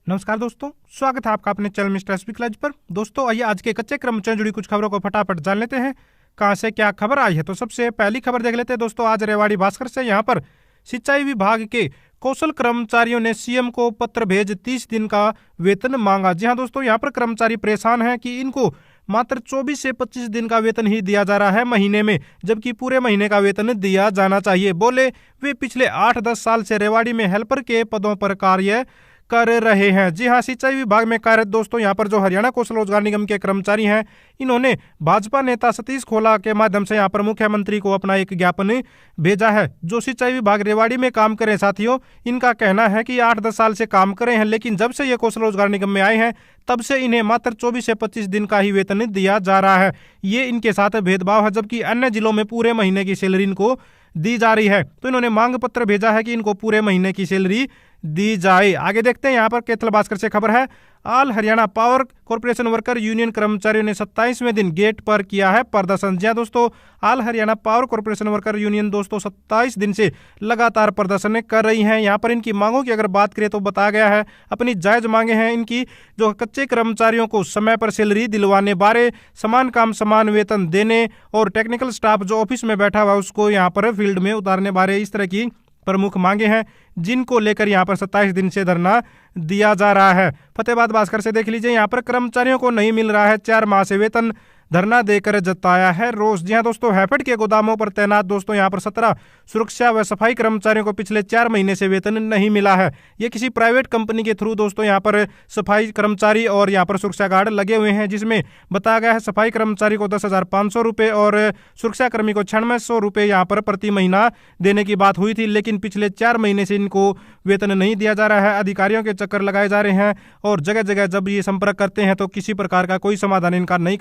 नमस्कार दोस्तों, स्वागत है आपका अपने चैनल मिस्टर एसपी क्लच पर। दोस्तों आइए आज के कच्चे कर्मचारियों जुड़ी कुछ खबरों को फटाफट जान लेते हैं कहां से क्या खबर आई है। तो सबसे पहली खबर देख लेते हैं दोस्तों, आज रेवाड़ी भास्कर से। यहां पर सिंचाई विभाग के कौशल कर्मचारियों ने सीएम को पत्र भेज 30 दिन का वेतन मांगा। जी हां दोस्तों, यहाँ पर कर्मचारी परेशान हैं कि इनको मात्र 24 से 25 दिन का वेतन ही दिया जा रहा है महीने में, जबकि पूरे महीने का वेतन दिया जाना चाहिए। बोले वे पिछले 8-10 साल से रेवाड़ी में हेल्पर के पदों पर कार्य कर रहे हैं। जी हां, सिंचाई विभाग में कार्यरत दोस्तों यहाँ पर जो हरियाणा कौशल रोजगार निगम के कर्मचारी हैं, इन्होंने भाजपा नेता सतीश खोला के माध्यम से यहाँ पर मुख्यमंत्री को अपना एक ज्ञापन भेजा है। जो सिंचाई विभाग रेवाड़ी में काम करे साथियों, इनका कहना है कि 8-10 साल से काम कर रहे हैं, लेकिन जब से ये कौशल रोजगार निगम में आए हैं तब से इन्हें मात्र 24 से 25 दिन का ही वेतन दिया जा रहा है। ये इनके साथ भेदभाव है, जबकि अन्य जिलों में पूरे महीने की सैलरी इनको दी जा रही है। तो इन्होंने मांग पत्र भेजा है कि इनको पूरे महीने की सैलरी दी जाए। आगे देखते हैं, यहाँ पर कैथल भास्कर से खबर है, all Haryana power corporation worker union कर्मचारियों ने 27वें दिन गेट पर किया है प्रदर्शन। जी दोस्तों, all Haryana power corporation worker union दोस्तों 27 दिन से लगातार प्रदर्शन कर रही हैं। यहाँ पर इनकी मांगों की अगर बात करें तो बताया गया है, अपनी जायज मांगे हैं इनकी, जो कच्चे कर्मचारियों को समय पर सैलरी दिलवाने बारे, समान काम समान वेतन देने और टेक्निकल स्टाफ जो ऑफिस में बैठा हुआ उसको यहाँ पर फील्ड में उतारने बारे, इस तरह की प्रमुख मांगे हैं जिनको लेकर यहाँ पर 27 दिन से धरना दिया जा रहा है। फतेहाबाद भास्कर से देख लीजिए, यहाँ पर कर्मचारियों को नहीं मिल रहा है 4 माह से वेतन, धरना देकर जताया है रोष। जी हाँ दोस्तों, हैफेड के गोदामों पर तैनात दोस्तों यहाँ पर 17 सुरक्षा व सफाई कर्मचारियों को पिछले 4 महीने से वेतन नहीं मिला है। ये किसी प्राइवेट कंपनी के थ्रू दोस्तों यहाँ पर सफाई कर्मचारी और यहाँ पर सुरक्षा गार्ड लगे हुए हैं, जिसमें बताया गया है सफाई कर्मचारी को 10,500 रुपये और सुरक्षा कर्मी को 9600 रुपये यहाँ पर प्रति महीना देने की बात हुई थी, लेकिन पिछले 4 महीने से इनको वेतन नहीं दिया जा रहा है। अधिकारियों के चक्कर लगाए जा रहे हैं और जगह जगह जब ये संपर्क करते हैं तो किसी प्रकार का कोई समाधान इनका नहीं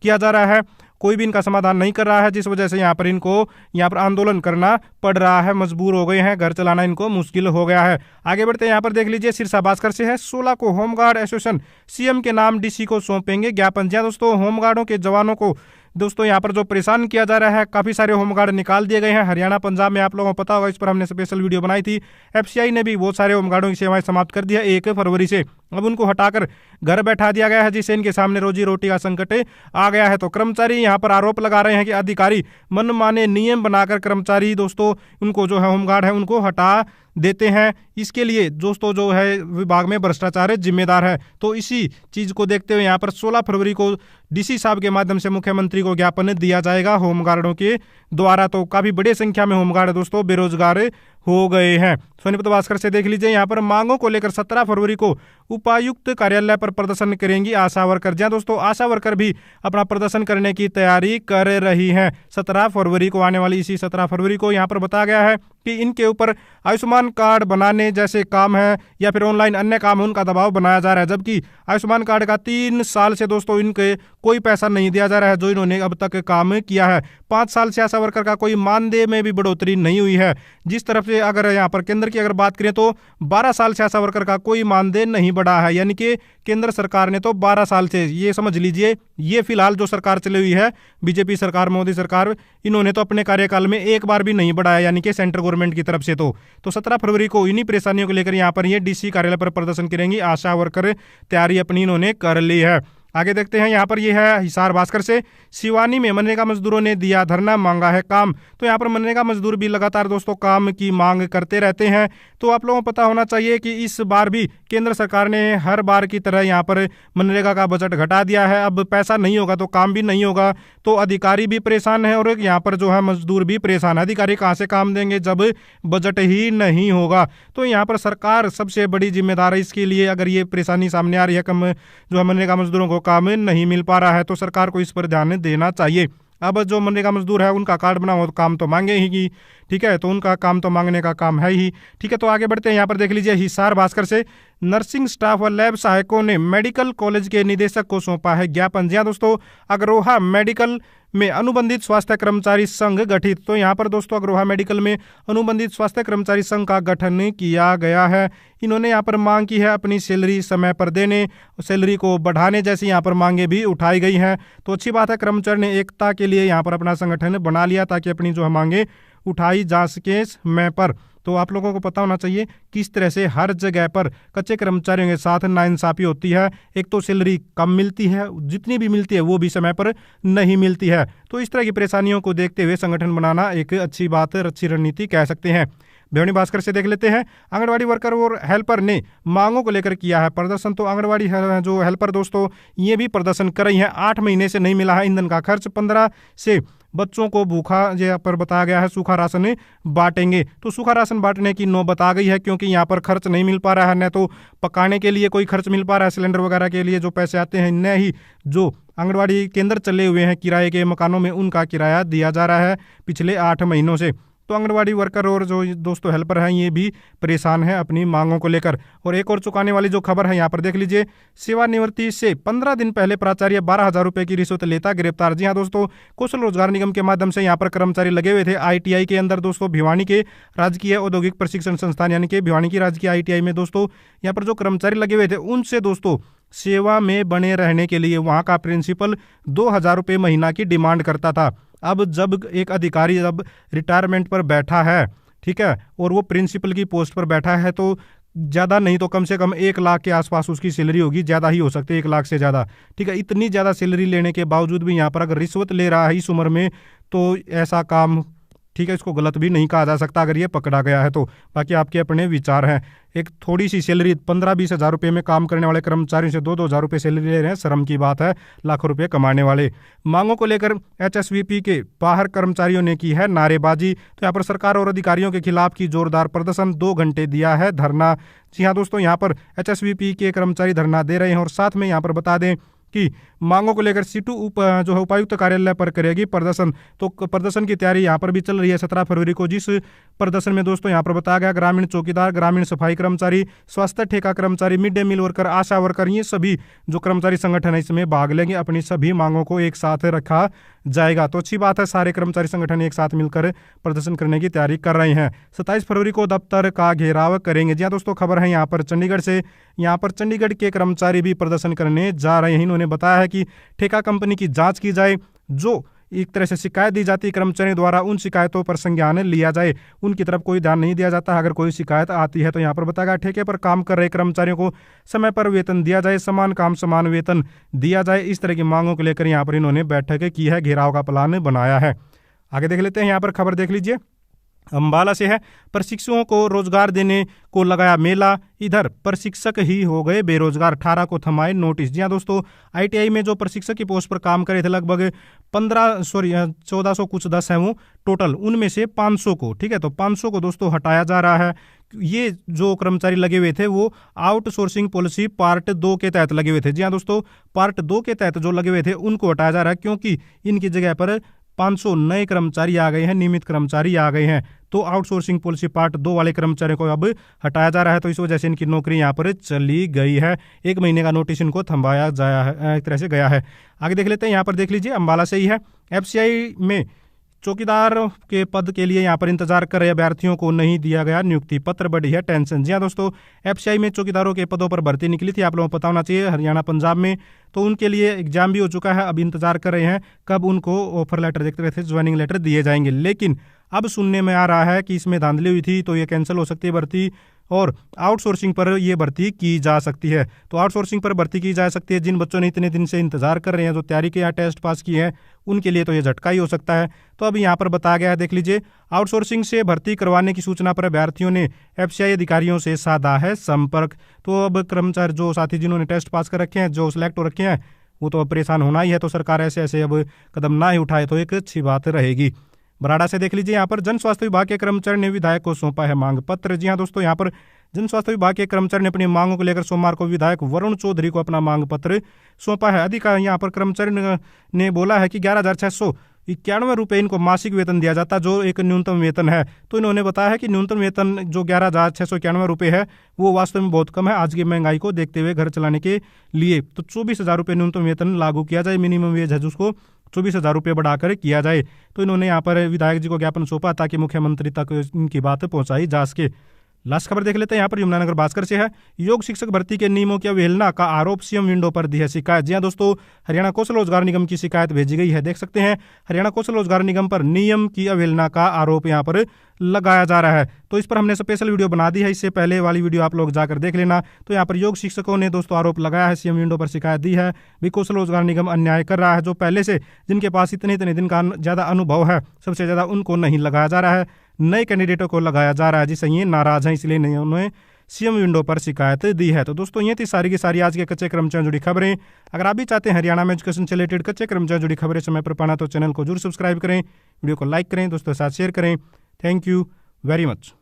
किया जा रहा है, कोई भी इनका समाधान नहीं कर रहा है, जिस वजह से यहाँ पर आंदोलन करना पड़ रहा है, मजबूर हो गए हैं, घर चलाना इनको मुश्किल हो गया है। आगे बढ़ते हैं, यहाँ पर देख लीजिए, सिरसा भास्कर से है, 16 को होमगार्ड एसोसिएशन सीएम के नाम डीसी को सौंपेंगे ज्ञापन। जी दोस्तों, होमगार्डों के जवानों को दोस्तों यहाँ पर जो परेशान किया जा रहा है, काफी सारे होमगार्ड निकाल दिए गए हैं हरियाणा पंजाब में, आप लोगों को पता होगा, इस पर हमने स्पेशल वीडियो बनाई थी। एफसीआई ने भी बहुत सारे होमगार्डों की सेवाएं समाप्त कर दिया 1 फरवरी से। अब उनको हटाकर घर बैठा दिया गया है, जिससे इनके सामने रोजी रोटी का संकट आ गया है। तो कर्मचारी यहाँ पर आरोप लगा रहे हैं कि अधिकारी मनमाने नियम बनाकर कर्मचारी दोस्तों उनको जो है होमगार्ड है उनको हटा देते हैं। इसके लिए दोस्तों जो है विभाग में भ्रष्टाचार जिम्मेदार है। तो इसी चीज को देखते हुए यहाँ पर 16 फरवरी को डीसी साहब के माध्यम से मुख्यमंत्री को ज्ञापन दिया जाएगा होमगार्डों के द्वारा। तो काफी बड़ी संख्या में होमगार्ड दोस्तों बेरोजगार हो गए हैं। सोनीपत भास्कर से देख लीजिए, यहाँ पर मांगों को लेकर 17 फरवरी को उपायुक्त कार्यालय पर प्रदर्शन करेंगी आशा वर्कर। जहाँ दोस्तों आशा वर्कर भी अपना प्रदर्शन करने की तैयारी कर रही हैं 17 फरवरी को, आने वाली इसी 17 फरवरी को। यहाँ पर बताया गया है कि इनके ऊपर आयुष्मान कार्ड बनाने जैसे काम है या फिर ऑनलाइन अन्य काम है, उनका दबाव बनाया जा रहा है, जबकि आयुष्मान कार्ड का 3 साल से दोस्तों इनके कोई पैसा नहीं दिया जा रहा है जो इन्होंने अब तक काम किया है। 5 साल से आशा वर्कर का कोई मानदेय में भी बढ़ोतरी नहीं हुई है। जिस तरफ से अगर यहाँ पर केंद्र की अगर बात करें तो 12 साल से आशा वर्कर का कोई मानदेय नहीं बढ़ा है, यानी कि केंद्र सरकार ने तो 12 साल से, ये समझ लीजिए, ये फिलहाल जो सरकार चली हुई है बीजेपी सरकार, मोदी सरकार, इन्होंने तो अपने कार्यकाल में एक बार भी नहीं बढ़ाया, यानी कि सेंट्रल गवर्नमेंट की तरफ से। तो 17 फरवरी को इन्हीं परेशानियों को लेकर यहाँ पर ये डीसी कार्यालय पर प्रदर्शन करेंगी आशा वर्कर, तैयारी अपनी इन्होंने कर ली है। आगे देखते हैं, यहाँ पर ये है हिसार भास्कर से, सिवानी में मनरेगा मजदूरों ने दिया धरना, मांगा है काम। तो यहाँ पर मनरेगा मजदूर भी लगातार दोस्तों काम की मांग करते रहते हैं। तो आप लोगों को पता होना चाहिए कि इस बार भी केंद्र सरकार ने हर बार की तरह यहाँ पर मनरेगा का बजट घटा दिया है। अब पैसा नहीं होगा तो काम भी नहीं होगा, तो अधिकारी भी परेशान है और यहाँ पर जो है मजदूर भी परेशान है। अधिकारी कहाँ से काम देंगे जब बजट ही नहीं होगा। तो यहाँ पर सरकार सबसे बड़ी जिम्मेदार है इसके लिए। अगर ये परेशानी सामने आ रही है, कम जो है मनरेगा मजदूरों को काम नहीं मिल पा रहा है, तो सरकार को इस पर ध्यान देना चाहिए। अब जो मनरेगा मजदूर है उनका कार्ड बना हो तो काम तो मांगे ही, ठीक है, तो उनका काम तो मांगने का काम है ही, ठीक है। तो आगे बढ़ते हैं, यहाँ पर देख लीजिए, हिसार भास्कर से, नर्सिंग स्टाफ व लैब सहायकों ने मेडिकल कॉलेज के निदेशक को सौंपा है ज्ञापन। जी दोस्तों, अग्रोहा मेडिकल में अनुबंधित स्वास्थ्य कर्मचारी संघ गठित। तो यहाँ पर दोस्तों अग्रोहा मेडिकल में अनुबंधित स्वास्थ्य कर्मचारी संघ का गठन किया गया है। इन्होंने यहाँ पर मांग की है अपनी सैलरी समय पर देने, सैलरी को बढ़ाने जैसी यहाँ पर मांगे भी उठाई गई हैं। तो अच्छी बात है, कर्मचारी ने एकता के लिए यहाँ पर अपना संगठन बना लिया ताकि अपनी जो मांगे उठाई जा सके समय पर। तो आप लोगों को पता होना चाहिए किस तरह से हर जगह पर कच्चे कर्मचारियों के साथ नाइंसाफी होती है। एक तो सैलरी कम मिलती है, जितनी भी मिलती है वो भी समय पर नहीं मिलती है। तो इस तरह की परेशानियों को देखते हुए संगठन बनाना एक अच्छी बात, अच्छी रणनीति कह सकते हैं। भिवानी भास्कर से देख लेते हैं, आंगनवाड़ी वर्कर और हेल्पर ने मांगों को लेकर किया है प्रदर्शन। तो आंगनवाड़ी जो हेल्पर दोस्तों ये भी प्रदर्शन कर रही हैं। 8 महीने से नहीं मिला है ईंधन का खर्च, 15 से बच्चों को भूखा यहाँ पर बताया गया है सूखा राशन बांटेंगे। तो सूखा राशन बांटने की नौबत आ गई है, क्योंकि यहाँ पर खर्च नहीं मिल पा रहा है, न तो पकाने के लिए कोई खर्च मिल पा रहा है, सिलेंडर वगैरह के लिए जो पैसे आते हैं, न ही जो आंगनवाड़ी केंद्र चले हुए हैं किराए के मकानों में उनका किराया दिया जा रहा है पिछले 8 महीनों से। तो आंगनवाड़ी वर्कर और जो दोस्तों हेल्पर हैं ये भी परेशान हैं अपनी मांगों को लेकर। और एक और चौंकाने वाली जो खबर है यहाँ पर देख लीजिए, सेवानिवृत्ति से 15 दिन पहले प्राचार्य 12,000 रुपए की रिश्वत लेता गिरफ्तार। जी हाँ दोस्तों, कौशल रोजगार निगम के माध्यम से यहाँ पर कर्मचारी लगे हुए थे ITI के अंदर दोस्तों, भिवानी के राजकीय औद्योगिक प्रशिक्षण संस्थान यानी कि भिवानी की राजकीय ITI में दोस्तों यहाँ पर जो कर्मचारी लगे हुए थे उनसे दोस्तों सेवा में बने रहने के लिए वहाँ का प्रिंसिपल 2,000 रुपये महीना की डिमांड करता था। अब जब एक अधिकारी जब रिटायरमेंट पर बैठा है, ठीक है, और वो प्रिंसिपल की पोस्ट पर बैठा है, तो ज़्यादा नहीं तो कम से कम 1 लाख के आसपास उसकी सैलरी होगी, ज़्यादा ही हो सकती है 1 लाख से ज़्यादा, ठीक है। इतनी ज़्यादा सैलरी लेने के बावजूद भी यहाँ पर अगर रिश्वत ले रहा है इस उम्र में, तो ऐसा काम, ठीक है, इसको गलत भी नहीं कहा जा सकता अगर ये पकड़ा गया है तो। बाकी आपके अपने विचार हैं। एक थोड़ी सी सैलरी 15-20 हज़ार रुपये में काम करने वाले कर्मचारियों से 2-2 हज़ार रुपये सैलरी ले रहे हैं, शर्म की बात है, लाखों रुपये कमाने वाले। मांगों को लेकर HSVP के बाहर कर्मचारियों ने की है नारेबाजी। तो यहाँ पर सरकार और अधिकारियों के खिलाफ की जोरदार प्रदर्शन, 2 घंटे दिया है धरना। जी हाँ दोस्तों, यहाँ पर HSVP के कर्मचारी धरना दे रहे हैं। और साथ में यहाँ पर बता दें कि मांगों को लेकर सीटू जो है उपायुक्त कार्यालय पर करेगी प्रदर्शन। तो प्रदर्शन की तैयारी यहाँ पर भी चल रही है 17 फरवरी को, जिस प्रदर्शन में दोस्तों यहाँ पर बताया गया ग्रामीण चौकीदार, ग्रामीण सफाई कर्मचारी, स्वास्थ्य ठेका कर्मचारी, मिड डे मील वर्कर, आशा वर्कर, ये सभी जो कर्मचारी संगठन है इसमें भाग लेंगे। अपनी सभी मांगों को एक साथ रखा जाएगा। तो अच्छी बात है, सारे कर्मचारी संगठन एक साथ मिलकर प्रदर्शन करने की तैयारी कर रहे हैं। 27 फरवरी को दफ्तर का घेराव करेंगे। जी हाँ दोस्तों, खबर है यहाँ पर चंडीगढ़ से। यहाँ पर चंडीगढ़ के कर्मचारी भी प्रदर्शन करने जा रहे हैं। इन्होंने बताया है कि ठेका कंपनी की जांच की जाए, जो एक तरह से शिकायत दी जाती है कर्मचारियों द्वारा, उन शिकायतों पर संज्ञान लिया जाए। उनकी तरफ कोई ध्यान नहीं दिया जाता। अगर कोई शिकायत आती है तो यहाँ पर बताया गया ठेके पर काम कर रहे कर्मचारियों को समय पर वेतन दिया जाए, समान काम समान वेतन दिया जाए। इस तरह की मांगों को लेकर यहाँ पर इन्होंने बैठक की है, घेराव का प्लान बनाया है। आगे देख लेते हैं, यहाँ पर खबर देख लीजिए, अम्बाला से है। प्रशिक्षुओं को रोजगार देने को लगाया मेला, इधर प्रशिक्षक ही हो गए बेरोजगार, 18 को थमाए नोटिस। जी हाँ दोस्तों, ITI में जो प्रशिक्षक की पोस्ट पर काम करे थे लगभग 1400 कुछ 10 है वो टोटल, उनमें से 500 को, ठीक है, तो 500 को दोस्तों हटाया जा रहा है। ये जो कर्मचारी लगे हुए थे वो आउटसोर्सिंग पॉलिसी पार्ट 2 के तहत लगे हुए थे। जी हाँ दोस्तों, पार्ट 2 के तहत जो लगे हुए थे उनको हटाया जा रहा है, क्योंकि इनकी जगह पर 500 नए कर्मचारी आ गए हैं, नियमित कर्मचारी आ गए हैं। तो आउटसोर्सिंग पॉलिसी पार्ट 2 वाले कर्मचारियों को अब हटाया जा रहा है। तो इस वजह से इनकी नौकरी यहाँ पर चली गई है। 1 महीने का नोटिस इनको थमाया जाया है, एक तरह से गया है। आगे देख लेते हैं, यहाँ पर देख लीजिए, अम्बाला से ही है। FCI में चौकीदार के पद के लिए यहाँ पर इंतजार कर रहे अभ्यर्थियों को नहीं दिया गया नियुक्ति पत्र, बढ़ी है टेंशन। जी हाँ दोस्तों, FCI में चौकीदारों के पदों पर भर्ती निकली थी, आप लोगों को पता होना चाहिए, हरियाणा पंजाब में। तो उनके लिए एग्जाम भी हो चुका है, अब इंतजार कर रहे हैं कब उनको ऑफर लेटर देखते रहे थे, ज्वाइनिंग लेटर दिए जाएंगे। लेकिन अब सुनने में आ रहा है कि इसमें धांधली हुई थी, तो ये कैंसिल हो सकती है भर्ती, और आउटसोर्सिंग पर ये भर्ती की जा सकती है। तो आउटसोर्सिंग पर भर्ती की जा सकती है। जिन बच्चों ने इतने दिन से इंतजार कर रहे हैं, जो तैयारी के या टेस्ट पास किए हैं, उनके लिए तो ये झटका ही हो सकता है। तो अभी यहाँ पर बताया गया है, देख लीजिए, आउटसोर्सिंग से भर्ती करवाने की सूचना पर अभ्यर्थियों ने FCI अधिकारियों से साधा है संपर्क। तो अब कर्मचारी जो साथी जिन्होंने टेस्ट पास कर रखे हैं, जो सिलेक्ट हो रखे हैं, वो तो अब परेशान होना ही है। तो सरकार ऐसे ऐसे अब कदम ना ही उठाए तो एक अच्छी बात रहेगी। बराड़ा से देख लीजिए, यहाँ पर जन स्वास्थ्य विभाग के कर्मचारी ने विधायक को सौंपा है मांग पत्र। जी हाँ दोस्तों, यहाँ पर जन स्वास्थ्य विभाग के कर्मचारी ने अपनी मांगों को लेकर सोमवार को विधायक वरुण चौधरी को अपना मांग पत्र सौंपा है। अधिकारी यहाँ पर कर्मचारी ने बोला है कि 11,691 रुपये इनको मासिक वेतन दिया जाता, जो एक न्यूनतम वेतन है। तो इन्होंने बताया है कि न्यूनतम वेतन जो 11,691 रुपये है वो वास्तव में बहुत कम है आज की महंगाई को देखते हुए घर चलाने के लिए। तो 24,000 रुपये न्यूनतम वेतन लागू किया जाए, मिनिमम वेज है जिसको 24,000 रुपये बढ़ाकर किया जाए। तो इन्होंने यहाँ पर विधायक जी को ज्ञापन सौंपा ताकि मुख्यमंत्री तक इनकी बात पहुँचाई जा सके। लास्ट खबर देख लेते हैं यहाँ पर यमुनानगर भास्कर से है। योग शिक्षक भर्ती के नियमों की अवहेलना का आरोप, सीएम विंडो पर दी है शिकायत। जी हाँ दोस्तों, हरियाणा कौशल रोजगार निगम की शिकायत भेजी गई है। देख सकते हैं हरियाणा कौशल रोजगार निगम पर नियम की अवहेलना का आरोप यहाँ पर लगाया जा रहा है। तो इस पर हमने स्पेशल वीडियो बना दी है, इससे पहले वाली वीडियो आप लोग जाकर देख लेना। तो यहाँ पर योग शिक्षकों ने दोस्तों आरोप लगाया है, सीएम विंडो पर शिकायत दी है भी कौशल रोजगार निगम अन्याय कर रहा है। जो पहले से जिनके पास इतने दिन का ज्यादा अनुभव है, सबसे ज्यादा उनको नहीं लगाया जा रहा है, नए कैंडिडेटों को लगाया जा रहा है, जिससे ये नाराज हैं, इसलिए नहीं उन्होंने सीएम विंडो पर शिकायत दी है। तो दोस्तों ये थी सारी की सारी आज के कच्चे कर्मचारियों जुड़ी खबरें। अगर आप भी चाहते हैं हरियाणा में एजुकेशन से रिलेटेड कच्चे कर्मचारियों जुड़ी खबरें समय पर पाना तो चैनल को जरूर सब्सक्राइब करें, वीडियो को लाइक करें, दोस्तों के साथ शेयर करें। Thank you very much.